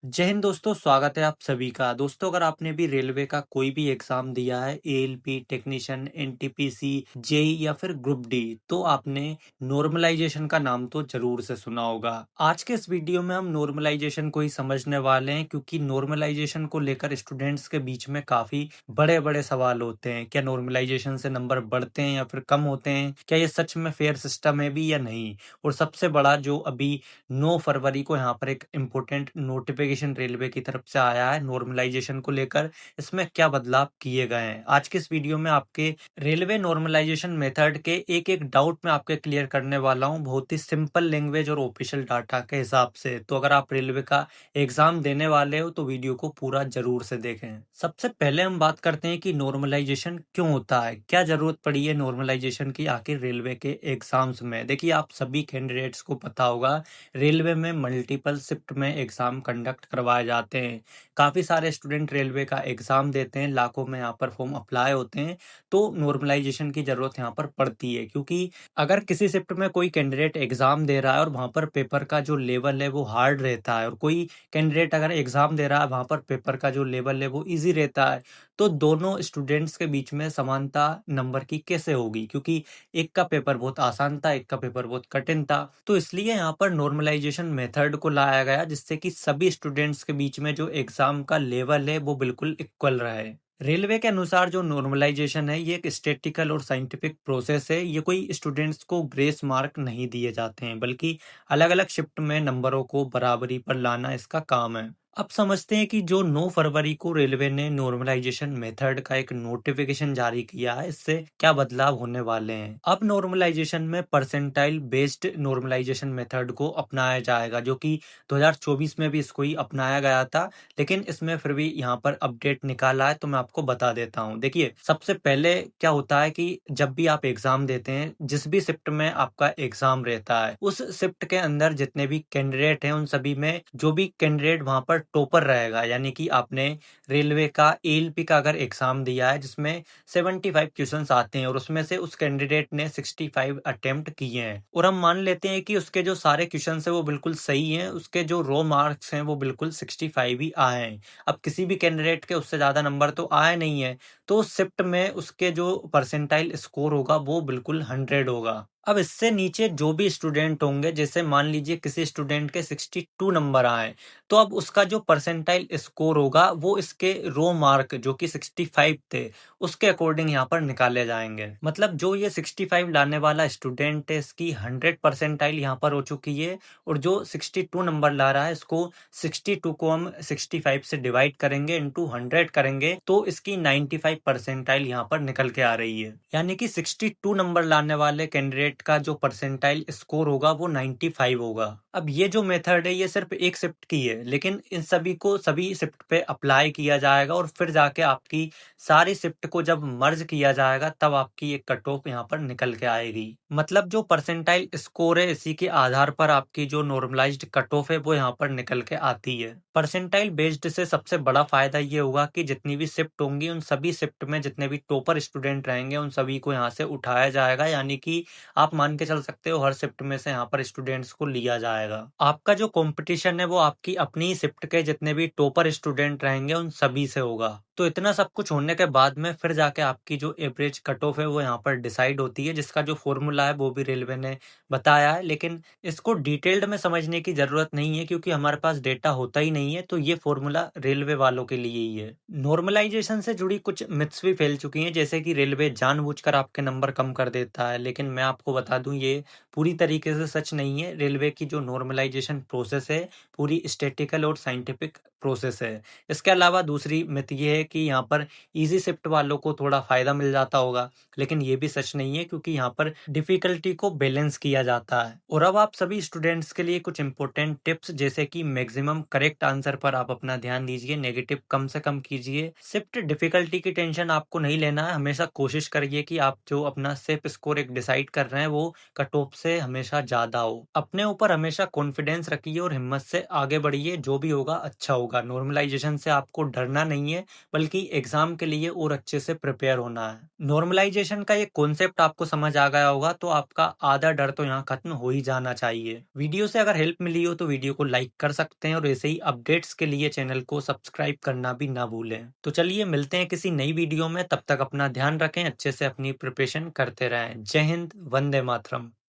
जय हिंद दोस्तों, स्वागत है आप सभी का। दोस्तों, अगर आपने भी रेलवे का कोई भी एग्जाम दिया है, एएलपी, टेक्नीशियन, एनटीपीसी, जेई या फिर ग्रुप डी, तो आपने नॉर्मलाइजेशन का नाम तो जरूर से सुना होगा। आज के इस वीडियो में हम नॉर्मलाइजेशन को ही समझने वाले हैं, क्योंकि नॉर्मलाइजेशन को लेकर स्टूडेंट्स के बीच में काफी बड़े बड़े सवाल होते हैं। क्या नॉर्मलाइजेशन से नंबर बढ़ते हैं या फिर कम होते हैं? क्या ये सच में फेयर सिस्टम है भी या नहीं? और सबसे बड़ा जो अभी 9 फरवरी को यहाँ पर एक इम्पोर्टेंट नोटिफिकेशन रेलवे की तरफ से आया है नॉर्मलाइजेशन को लेकर। इसमें क्या बदलाव किए गए हैं, आज के इस वीडियो में आपके रेलवे नॉर्मलाइजेशन मेथड के एक एक डाउट में आपके क्लियर करने वाला हूँ, बहुत ही सिंपल लैंग्वेज और ऑफिशियल डाटा के हिसाब से। तो अगर आप रेलवे का एग्जाम देने वाले हो तो वीडियो को पूरा जरूर से देखें। सबसे पहले हम बात करते हैं कि नॉर्मलाइजेशन क्यों होता है, क्या जरूरत पड़ी है नॉर्मलाइजेशन की आखिर रेलवे के एग्जाम्स में। देखिए, आप सभी कैंडिडेट्स को पता होगा, रेलवे में मल्टीपल शिफ्ट में एग्जाम कंडक्ट करवाए जाते हैं। काफ़ी सारे स्टूडेंट रेलवे का एग्जाम देते हैं, लाखों में यहाँ पर फॉर्म अप्लाई होते हैं। तो नॉर्मलाइजेशन की ज़रूरत यहाँ पर पड़ती है, क्योंकि अगर किसी शिफ्ट में कोई कैंडिडेट एग्जाम दे रहा है और वहाँ पर पेपर का जो लेवल है वो हार्ड रहता है, और कोई कैंडिडेट अगर एग्जाम दे रहा है वहाँ पर पेपर का जो लेवल है वो ईजी रहता है, तो दोनों स्टूडेंट्स के बीच में समानता नंबर की कैसे होगी? क्योंकि एक का पेपर बहुत आसान था, एक का पेपर बहुत कठिन था। तो इसलिए यहाँ पर नॉर्मलाइजेशन मेथड को लाया गया, जिससे कि सभी स्टूडेंट्स के बीच में जो एग्जाम का लेवल है वो बिल्कुल इक्वल रहे। रेलवे के अनुसार जो नॉर्मलाइजेशन है ये एक स्टैटिकल और साइंटिफिक प्रोसेस है। ये कोई स्टूडेंट्स को ग्रेस मार्क नहीं दिए जाते हैं, बल्कि अलग अलग शिफ्ट में नंबरों को बराबरी पर लाना इसका काम है। अब समझते हैं कि जो 9 फरवरी को रेलवे ने नॉर्मलाइजेशन मेथड का एक नोटिफिकेशन जारी किया है, इससे क्या बदलाव होने वाले हैं। अब नॉर्मलाइजेशन में परसेंटाइल बेस्ड नॉर्मलाइजेशन मेथड को अपनाया जाएगा, जो कि 2024 में भी इसको ही अपनाया गया था, लेकिन इसमें फिर भी यहाँ पर अपडेट निकाला है, तो मैं आपको बता देता हूँ। देखिए, सबसे पहले क्या होता है कि जब भी आप एग्जाम देते हैं, जिस भी शिफ्ट में आपका एग्जाम रहता है, उस शिफ्ट के अंदर जितने भी कैंडिडेट हैं, उन सभी में जो भी कैंडिडेट वहां पर टॉपर रहेगा, यानी कि आपने रेलवे का एएलपी का अगर एग्जाम दिया है जिसमें 75 क्वेश्चंस आते हैं, और उसमें से उस कैंडिडेट ने 65 अटेम्प्ट किए हैं, और हम मान लेते हैं कि उसके जो सारे क्वेश्चंस है वो बिल्कुल सही हैं, उसके जो रो मार्क्स हैं वो बिल्कुल 65 ही आए हैं। अब किसी भी कैंडिडेट के उससे ज्यादा नंबर तो आए नहीं है, तो उस शिफ्ट में उसके जो परसेंटाइल स्कोर होगा वो बिल्कुल 100 होगा। अब इससे नीचे जो भी स्टूडेंट होंगे, जैसे मान लीजिए किसी स्टूडेंट के 62 नंबर आए, तो अब उसका जो परसेंटाइल स्कोर होगा वो इसके रो मार्क जो कि 65 थे, उसके अकॉर्डिंग यहाँ पर निकाले जाएंगे। मतलब जो ये 65 लाने वाला स्टूडेंट है, इसकी 100 परसेंटाइल यहाँ पर हो चुकी है, और जो 62 नंबर ला रहा है, इसको 62 को हम 65 से डिवाइड करेंगे, इंटू 100 करेंगे, तो इसकी 95 परसेंटाइल यहाँ पर निकल के आ रही है। यानी कि 62 नंबर लाने वाले कैंडिडेट का जो परसेंटाइल स्कोर होगा वो 95 होगा। अब ये जो मेथड है ये सिर्फ एक शिफ्ट की है, लेकिन इन सभी को सभी शिफ्ट पे अप्लाई किया जाएगा, और फिर जाके आपकी सारी शिफ्ट को जब मर्ज किया जाएगा तब आपकी एक कट ऑफ यहाँ पर निकल के आएगी। मतलब जो परसेंटाइल स्कोर है, इसी के आधार पर आपकी जो नॉर्मलाइज्ड कट ऑफ है वो यहाँ पर निकल के आती है। परसेंटाइल बेस्ड से सबसे बड़ा फायदा ये होगा कि जितनी भी शिफ्ट होंगी, उन सभी शिफ्ट में जितने भी टॉपर स्टूडेंट रहेंगे उन सभी को यहाँ से उठाया जाएगा, यानी कि आप मान के चल सकते हो हर शिफ्ट में से यहाँ पर स्टूडेंट्स को लिया जाएगा। आपका जो कंपटीशन है वो आपकी अपनी शिफ्ट के जितने भी टॉपर स्टूडेंट रहेंगे उन सभी से होगा। तो इतना सब कुछ होने के बाद में फिर जाके आपकी जो एवरेज कट ऑफ है वो यहाँ पर डिसाइड होती है, जिसका जो फॉर्मूला है वो भी रेलवे ने बताया है, लेकिन इसको डिटेल्ड में समझने की जरूरत नहीं है, क्योंकि हमारे पास डेटा होता ही नहीं है। तो ये फॉर्मूला रेलवे वालों के लिए ही है। नॉर्मलाइजेशन से जुड़ी कुछ मिथ्स भी फैल चुकी हैं, जैसे कि रेलवे जानबूझकर आपके नंबर कम कर देता है, लेकिन मैं आपको बता दूं ये पूरी तरीके से सच नहीं है। रेलवे की जो नॉर्मलाइजेशन प्रोसेस है पूरी स्टैटिकल और साइंटिफिक प्रोसेस है। इसके अलावा दूसरी मिथ ये है कि यहाँ पर इजी शिफ्ट वालों को थोड़ा फायदा मिल जाता होगा, लेकिन ये भी सच नहीं है, क्योंकि यहाँ पर डिफिकल्टी को बैलेंस किया जाता है। और अब आप सभी स्टूडेंट्स के लिए कुछ इंपॉर्टेंट टिप्स, जैसे कि मैक्सिमम करेक्ट आंसर पर आप अपना ध्यान दीजिए, नेगेटिव कम से कम कीजिए। शिफ्ट डिफिकल्टी की टेंशन आपको नहीं लेना है, हमेशा कोशिश करिए कि आप जो अपना सेफ स्कोर एक डिसाइड कर रहे हैं वो कट ऑफ से हमेशा ज्यादा हो। अपने ऊपर हमेशा कॉन्फिडेंस रखिए और हिम्मत से आगे बढ़िए, जो भी होगा अच्छा होगा। नॉर्मलाइजेशन से आपको डरना नहीं है, बल्कि एग्जाम के लिए और अच्छे से प्रिपेयर होना है। नॉर्मलाइजेशन का ये कॉन्सेप्ट आपको समझ आ गया होगा तो आपका आधा डर तो यहाँ खत्म हो ही जाना चाहिए। वीडियो से अगर हेल्प मिली हो तो वीडियो को लाइक कर सकते हैं और ऐसे ही अपडेट्स के लिए चैनल को सब्सक्राइब करना भी ना भूलें। तो चलिए मिलते हैं किसी नई वीडियो में, तब तक अपना ध्यान रखें, अच्छे से अपनी प्रिपरेशन करते रहें। जय हिंद, वंदे मातरम।